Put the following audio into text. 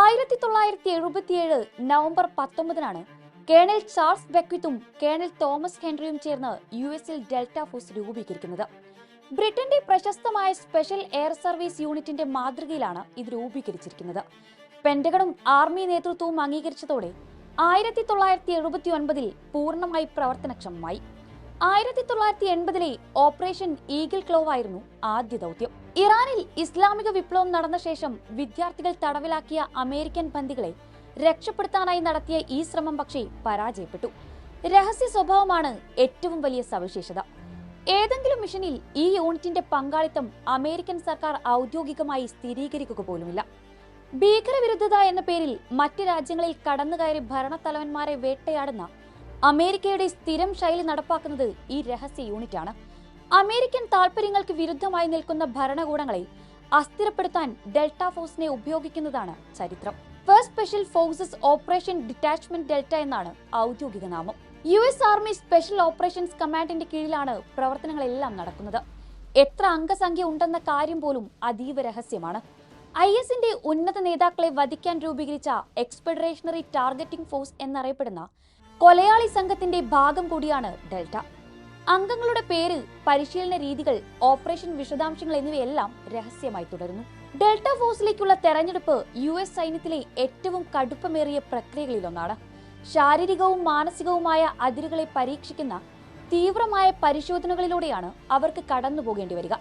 1977 November 19 colonel Charles ബെക്വിത്തും colonel Thomas ഹെൻറിയും ചേർന്ന് യുഎസിൽ ഡെൽറ്റ ഫോഴ്സ് രൂപീകരിക്കുന്നത്. ബ്രിട്ടന്റെ പ്രശസ്തമായ സ്പെഷ്യൽ എയർ സർവീസ് യൂണിറ്റിന്റെ മാതൃകയിലാണ് ഇത് രൂപീകരിച്ചിരിക്കുന്നത്. പെന്റഗണും ആർമി നേതൃത്വവും അംഗീകരിച്ചതോടെ 1979 പൂർണ്ണമായി പ്രവർത്തനക്ഷമമായി. 1980 ഓപ്പറേഷൻ ഈഗിൾ ക്ലോവ് ആയിരുന്നു ആദ്യ ദൗത്യം. ഇറാനിൽ ഇസ്ലാമിക വിപ്ലവം നടന്ന ശേഷം വിദ്യാർത്ഥികൾ തടവിലാക്കിയ അമേരിക്കൻ ബന്ദികളെ രക്ഷപ്പെടുത്താനായി നടത്തിയ ഈ ശ്രമം പക്ഷേ പരാജയപ്പെട്ടു. രഹസ്യ സ്വഭാവമാണ് ഏറ്റവും വലിയ സവിശേഷത. ഏതെങ്കിലും മിഷനിൽ ഈ യൂണിറ്റിന്റെ പങ്കാളിത്തം അമേരിക്കൻ സർക്കാർ ഔദ്യോഗികമായി സ്ഥിരീകരിക്കുക പോലുമില്ല. ഭീകരവിരുദ്ധത എന്ന പേരിൽ മറ്റ് രാജ്യങ്ങളിൽ കടന്നുകയറി ഭരണത്തലവന്മാരെ വേട്ടയാടുന്ന അമേരിക്കയുടെ സ്ഥിരം ശൈലി നടപ്പാക്കുന്നത് ഈ രഹസ്യ യൂണിറ്റാണ്. അമേരിക്കൻ താൽപര്യങ്ങൾക്ക് വിരുദ്ധമായി നിൽക്കുന്ന ഭരണകൂടങ്ങളെ അസ്ഥിരപ്പെടുത്താൻ ഡെൽറ്റ ഫോഴ്സിനെ ഉപയോഗിക്കുന്നതാണ് ചരിത്രം. First special forces operation detachment delta എന്നാണ് ഔദ്യോഗിക നാമം. US ആർമി സ്പെഷ്യൽ ഓപ്പറേഷൻസ് കമാൻഡിന്റെ കീഴിലാണ് പ്രവർത്തനങ്ങളെല്ലാം നടക്കുന്നത്. എത്ര അംഗസംഖ്യ ഉണ്ടെന്ന കാര്യം പോലും അതീവ രഹസ്യമാണ്. ISന്റെ ഉന്നത നേതാക്കളെ വധിക്കാൻ രൂപീകരിച്ച എക്സ്പെഡറേഷണറി ടാർഗറ്റിംഗ് ഫോഴ്സ് എന്നറിയപ്പെടുന്ന കൊലയാളി സംഘത്തിന്റെ ഭാഗം കൂടിയാണ് ഡെൽറ്റ. അംഗങ്ങളുടെ പേര്, പരിശീലന രീതികൾ, ഓപ്പറേഷൻ വിശദാംശങ്ങൾ എന്നിവയെല്ലാം രഹസ്യമായി തുടരുന്നു. ഡെൽറ്റ ഫോഴ്സിലേക്കുള്ള തെരഞ്ഞെടുപ്പ് US സൈന്യത്തിലെ ഏറ്റവും കടുപ്പമേറിയ പ്രക്രിയകളിലൊന്നാണ്. ശാരീരികവും മാനസികവുമായ അതിരുകളെ പരീക്ഷിക്കുന്ന തീവ്രമായ പരിശോധനകളിലൂടെയാണ് അവർക്ക് കടന്നു പോകേണ്ടി വരിക.